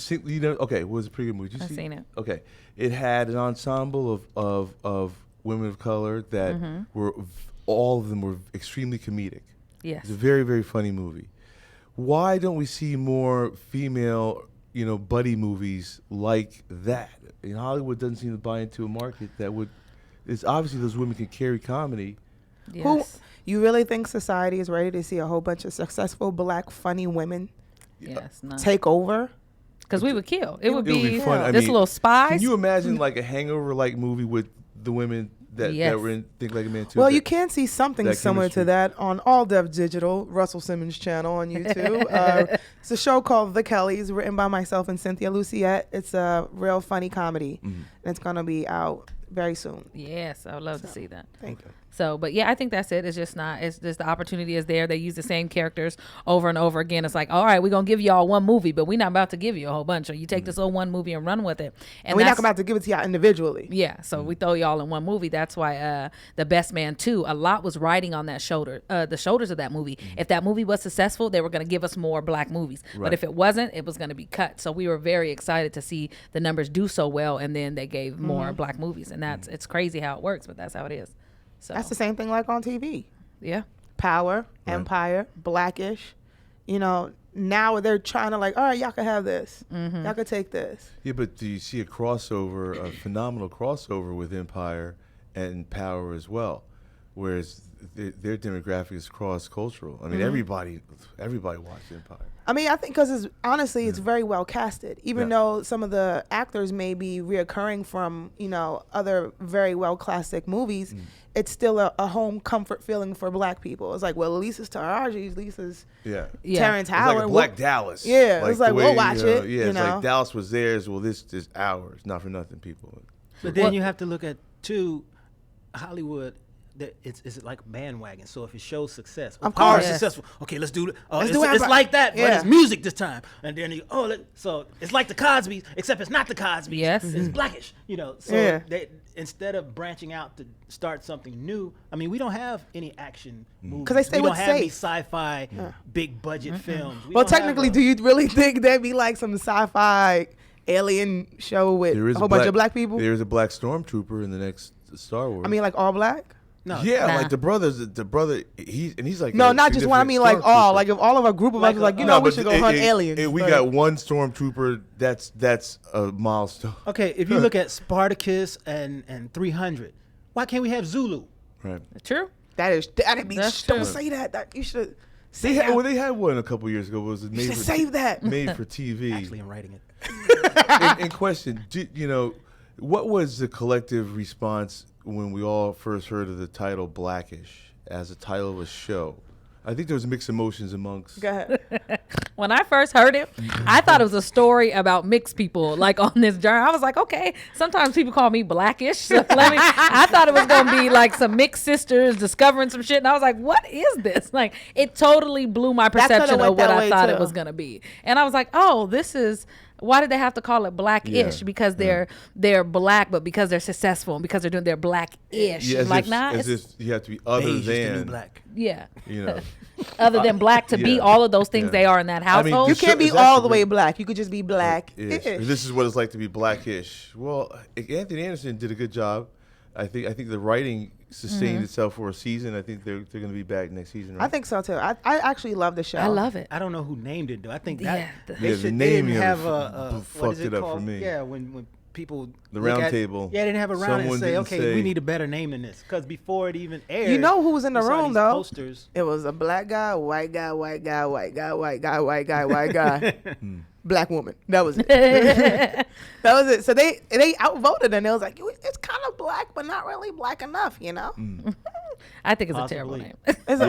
Okay, it was a pretty good movie. I've seen it. Okay, it had an ensemble of women of color that were all of them were extremely comedic. Yes. It's a very, very funny movie. Why don't we see more female, buddy movies like that? Hollywood doesn't seem to buy into a market that would. It's obviously those women can carry comedy. Yes. You really think society is ready to see a whole bunch of successful black funny women Yes. No. take over? Because we would kill. It would be fun. this little spies. Can you imagine like a Hangover-like movie with the women that were in Think Like a Man 2? Well, you can see something that similar chemistry. to that on All Dev Digital, Russell Simmons' channel on YouTube. It's a show called The Kellys, written by myself and Cynthia Luciette. It's a real funny comedy, and it's going to be out very soon. Yes, I would love to see that. Thank you. So, but yeah, I think that's it. It's just the opportunity is there. They use the same characters over and over again. It's like, all right, we're going to give y'all one movie, but we're not about to give you a whole bunch. So you take this little one movie and run with it. And we're not about to give it to y'all individually. Yeah, so we throw y'all in one movie. That's why The Best Man 2, a lot was riding on that the shoulders of that movie. If that movie was successful, they were going to give us more black movies. Right. But if it wasn't, it was going to be cut. So we were very excited to see the numbers do so well, and then they gave more black movies. And it's crazy how it works, but that's how it is. So That's the same thing like on TV. yeah. Power, Right. Empire, Blackish. Now they're trying to like, all right, y'all can have this. Y'all can take this. Yeah, but do you see a phenomenal crossover with Empire and Power as well? Whereas their demographic is cross-cultural. I mean, everybody watched Empire. I mean, I think because it's very well casted. Even though some of the actors may be reoccurring from, other very well classic movies, it's still a home comfort feeling for black people. It's like, well, Lisa's Taraji, Lisa's Yeah. Terrence It's Howard. like a Black Dallas. Yeah, it's like, the we'll way, watch it, Yeah, it's know. like Dallas was theirs. Well, this is ours. Not for nothing, people. But then you have to look at Hollywood. That it's like a bandwagon. So if it shows success, Of Power course. is successful. Okay, let's do it. Let's It's do Empire. like that, but Yeah. it's music this time. And then so it's like the Cosbys, except it's not the Cosbys. Yes. It's Blackish. So Yeah. they, instead of branching out to start something new, I mean, we don't have any action movies. 'Cause they stay we with don't have any safe. sci-fi big budget films. We Well, don't have technically, a- do you really think there'd be like some sci-fi alien show with There is a whole bunch of black people? There is a black stormtrooper in the next Star Wars. I mean, like all black? No. Yeah, Nah. like the brother, he's like No, not just one. I mean, like all. Like if all of a group of us was like, you know, we but should go hunt aliens. We Like, got one stormtrooper. That's a milestone. Okay, if you look at Spartacus and 300, why can't we have Zulu? Right. True. that'd be. That's Don't true. say that. That you should. They had one a couple years ago. Was it You made should for save that. made for TV? Actually, I'm writing it. in question, what was the collective response when we all first heard of the title Blackish as a title of a show? I think there was mixed emotions amongst. Go ahead. When I first heard it, I thought it was a story about mixed people, like on this journey. I was like, okay, sometimes people call me Blackish. So I thought it was going to be like some mixed sisters discovering some shit. And I was like, what is this? Like, it totally blew my perception went of what that I way, thought it too. was going to be. And I was like, oh, this is... Why did they have to call it Blackish? Yeah. Because they're black, but because they're successful and because they're Blackish. Yeah, as like, if, nah, as it's, if you have to be other Beige is the new than black. yeah. you know. Other than black to be yeah. all of those things Yeah. they are in that I mean, household. You the can't show be is all actually the way great. black. You could just be black. Ish. Ish. This is what it's like to be Blackish. Well, Anthony Anderson did a good job. I think the writing sustained itself for a season. I think they're going to be back next season. Right? I think so too. I actually love the show. I love it. I don't know who named it though. I think Yeah, that the- they Yeah, should. the They didn't naming of have it what fucked is it it up called? for me. Yeah, when people The look round at- table. Yeah, they didn't have a round and Someone say, didn't okay, say- we need a better name than this, because before it even aired, You know who was in the we saw room these though? Posters. It was a black guy, white guy, white guy, white guy, white guy, white guy, white guy, black woman. That was it. That was it. So they outvoted and it was like it's kind of black, but not really black enough, you know. I think it's a terrible Possibly. name.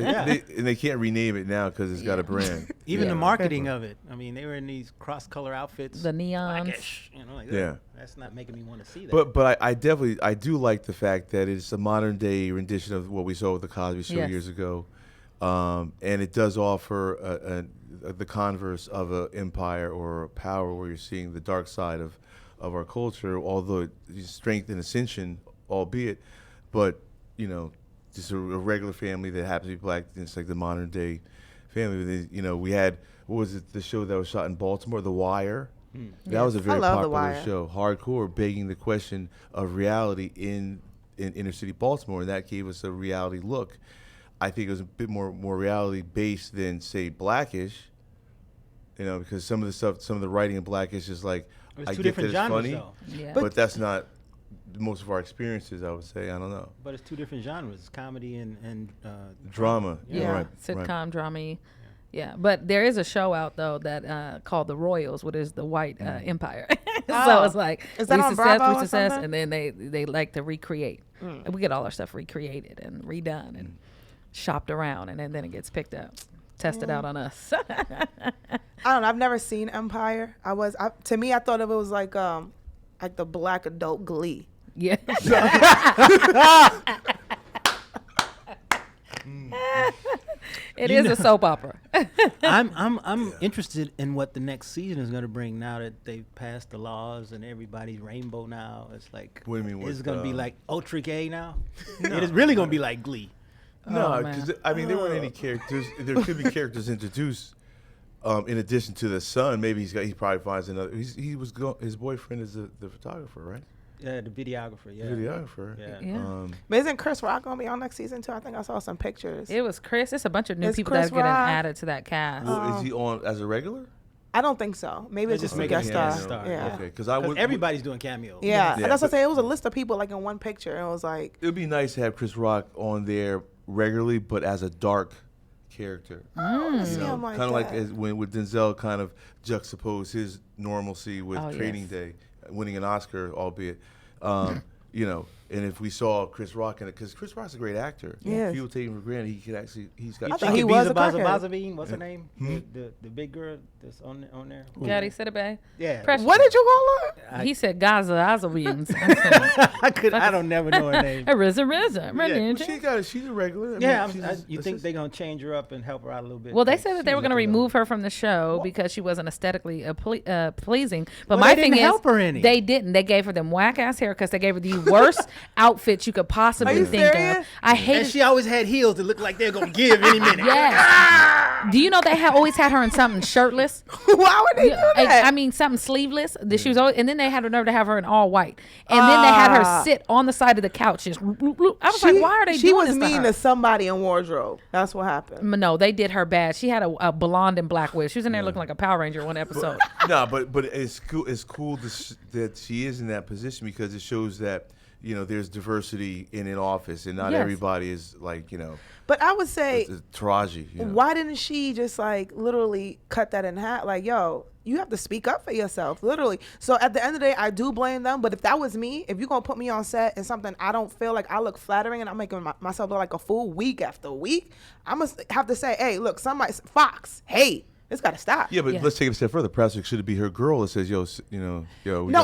Yeah, and they can't rename it now because it's got a brand. Even Yeah. the marketing of it. I mean, they were in these cross-color outfits. The neons. Blackish, you know, like Yeah. that's not making me want to see that. But I definitely do like the fact that it's a modern day rendition of what we saw with the Cosby Show Yes. years ago, and it does offer the converse of an empire or a power where you're seeing the dark side of our culture, although it's strength and ascension, albeit, but just a regular family that happens to be black. It's like the modern day family. We had, what was it, the show that was shot in Baltimore, The Wire. That was a very love The popular Wire. show, hardcore, begging the question of reality in inner city Baltimore, and that gave us a reality look. I think it was a bit more reality based than, say, Blackish, because some of the writing in Blackish is like, There's I two get that different it's genres, funny, though. Yeah. but that's not most of our experiences, I would say. I don't know. But it's two different genres: it's comedy and Drama. Yeah, Right. sitcom Right. drama. Yeah, but there is a show out though that called The Royals, which is the white empire. So Oh. it's like Is that we on success, Bravo we or success, something? and then they like to recreate. And we get all our stuff recreated and redone and shopped around, and then it gets picked up, tested out on us. I don't know. I've never seen Empire. To me, I thought of it was like the black adult Glee. Yeah. It is a soap opera. I'm interested in what the next season is going to bring. Now that they've passed the laws and everybody's rainbow now, it's like, What do you mean, is it with, going to be like ultra gay now? It is really going to be like Glee. No, Oh, because man. there weren't any characters. There could be characters introduced. In addition to the son, maybe he probably finds another. His boyfriend is the photographer, right? Yeah, the videographer. Yeah, Videographer. Yeah. Yeah. But isn't Chris Rock gonna be on next season too? I think I saw some pictures. It was Chris. It's a bunch of new It's people Chris that are getting Rock. added to that cast. Well, is he on as a regular? I don't think so. Maybe They it's just just a make guest it a star. guest star, Yeah. yeah. Okay, because Because everybody's doing cameos. Yeah, Yeah, that's what I but- say. It was a list of people like in one picture, and it was like, It would be nice to have Chris Rock on there regularly, but as a dark character. see him like Kind of like that. as when with Denzel kind of juxtaposed his normalcy with Oh, Training yes. Day, winning an Oscar, albeit. And if we saw Chris Rock in it, because Chris Rock's a great actor. Yes. If you will take him for granted, he's got. I You thought think he it was be a crackhead. Bazavine? What's her name? The big girl that's on there. Gaddy said it back. Yeah. Precious. what did you call her? He said Gaza Azalines. I don't never know her name. She's a regular. I mean, Yeah, she's you think they're gonna change her up and help her out a little bit? Well, they Like, said that she they were was going to up and remove her from the show because she wasn't aesthetically pleasing. But Well, my they thing didn't is, help her any. they didn't. They gave her them whack ass haircuts. They gave her the worst outfits you could possibly Are you think of. serious? I And hated. she always had heels that looked like they're gonna give any minute. Yes. Do you know they always had her in something shirtless? Why would they do that? I mean, something sleeveless. She was always, and then they had the nerve to have her in all white, and then they had her sit on the side of the couch. Just, bloop, bloop. I was like, why are they She doing was this mean to her? to somebody in wardrobe. That's what happened. No, they did her bad. She had a blonde and black wig. She was in there looking like a Power Ranger one episode. No, but it's cool. It's cool that she is in that position because it shows that there's diversity in an office, and not Yes. everybody is like But I would say, Taraji. why didn't she just like literally cut that in half? Like, yo, you have to speak up for yourself, literally. So at the end of the day, I do blame them. But if that was me, if you're gonna put me on set and something I don't feel like I look flattering and I'm making myself look like a fool week after week, I must have to say, hey, look, Fox, hey. It's got to stop. Yeah, but Yeah. let's take it a step further. Perhaps it should be her girl that says, yo. No,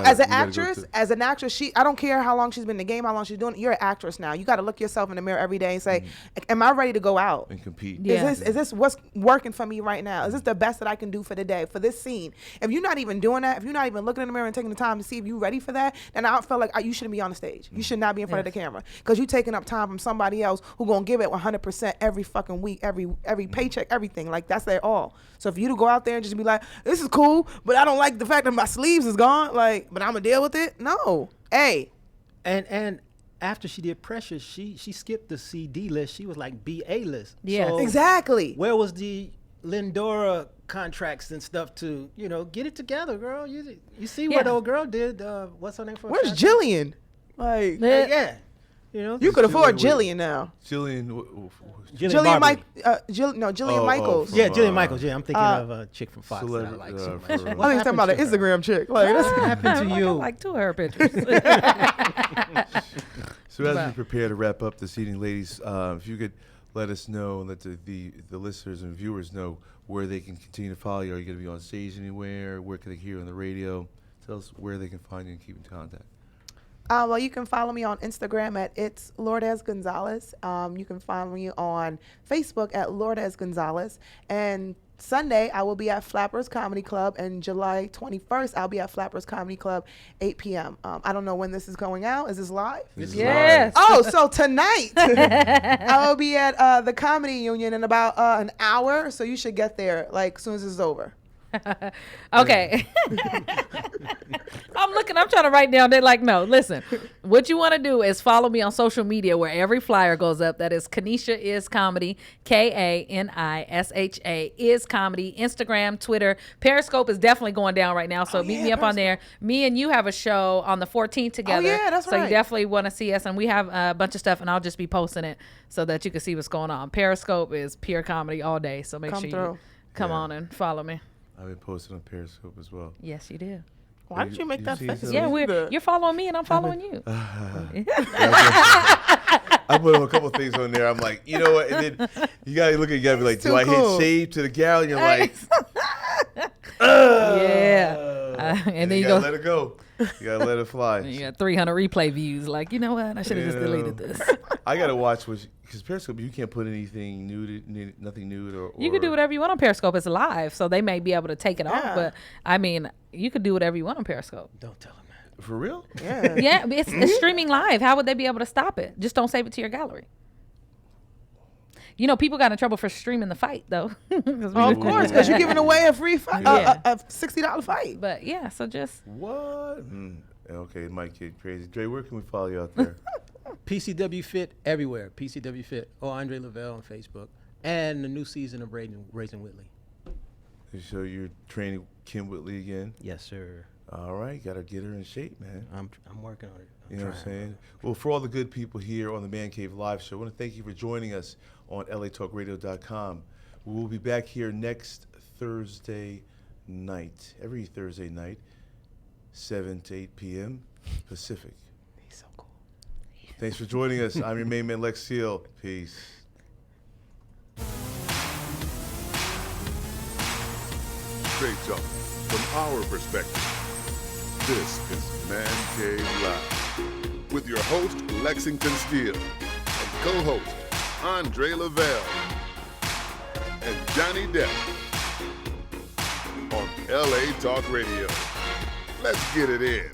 as an actress, I don't care how long she's been in the game, how long she's doing it. You're an actress now. You got to look yourself in the mirror every day and say, am I ready to go out? And compete. Yeah. Is this what's working for me right now? Is this the best that I can do for the day, for this scene? If you're not even doing that, if you're not even looking in the mirror and taking the time to see if you're ready for that, then I feel like you shouldn't be on the stage. You should not be in front of the camera because you're taking up time from somebody else who's going to give it 100% every fucking week, every paycheck, everything. Like, that's their all. So for you to go out there and just be like, this is cool, but I don't like the fact that my sleeves is gone, like, but I'm going to deal with it? No. Hey. And after she did Pressure, she skipped the CD list. She was like BA list. Yeah. So Exactly. where was the Lindora contracts and stuff to, get it together, girl? You see what Yeah. old girl did? What's her name for? Where's Jillian? Like, Yeah. you could afford Jillian now. Jillian Michaels. Yeah, Jillian Michaels. Yeah, I'm thinking of a chick from Fox that I like so much. I think talking about an Instagram chick. Like, that's What happened to I you? like two of her pictures. So as we prepare to wrap up this evening, ladies, if you could let us know, let the listeners and viewers know where they can continue to follow you. Are you going to be on stage anywhere? Where can they hear you on the radio? Tell us where they can find you and keep in contact. Well, you can follow me on Instagram at It's Lourdes Gonzalez. You can follow me on Facebook at Lourdes Gonzalez. And Sunday, I will be at Flappers Comedy Club. And July 21st, I'll be at Flappers Comedy Club, 8 p.m. I don't know when this is going out. Is this live? Yes. Oh, so tonight, I will be at the Comedy Union in about an hour. So you should get there like as soon as it's over. Okay. I'm trying to write down. They're like, no, listen, what you want to do is follow me on social media where every flyer goes up. That is Kanisha is Comedy, Kanisha is Comedy, Instagram, Twitter. Periscope is definitely going down right now. So meet me up on there. Me and you have a show on the 14th together. Oh, yeah, that's so right. you definitely want to see us. And we have a bunch of stuff and I'll just be posting it so that you can see what's going on. Periscope is pure comedy all day. So make Come sure through. you come on and follow me. I've been posted on Periscope as well. Yes, you do. Why did you make that see face? something? Yeah, you're following me and I'm following you. I put a couple things on there. I'm like, you know what? And then you gotta look at you gotta be like, It's do too I cool. hit save to the gal? And you're like, Yeah. And then you gotta go, let it go. You gotta let it fly. you got 300 replay views. Like, you know what? I should have just deleted this. I gotta watch because Periscope you can't put anything nothing nude or You can do whatever you want on Periscope. It's live, so they may be able to take it off. Yeah. But I mean, you could do whatever you want on Periscope. Don't tell him that. For real? Yeah. Yeah, it's streaming live. How would they be able to stop it? Just don't save it to your gallery. You know, people got in trouble for streaming the fight, though. Of course, because you're giving away a free fight, Yeah. a $60 fight. But yeah, so just What? Okay, it might get crazy. Dre, where can we follow you out there? PCW Fit everywhere. PCW Fit or Andre Lavelle on Facebook. And the new season of Raising Whitley. So you're training Kim Whitley again? Yes, sir. All right, gotta get her in shape, man. I'm working on it. You know what I'm saying? Well, for all the good people here on the Man Cave Live Show, I want to thank you for joining us on LATalkRadio.com. We will be back here next Thursday night, every Thursday night, 7 to 8 p.m. Pacific. He's so cool. Thanks for joining us. I'm your main man, Lex Seal. Peace. Straight talk from our perspective. This is Man Cave Live with your host Lexington Steele and co-host Andre Lavelle and Johnny Depp on LA Talk Radio. Let's get it in.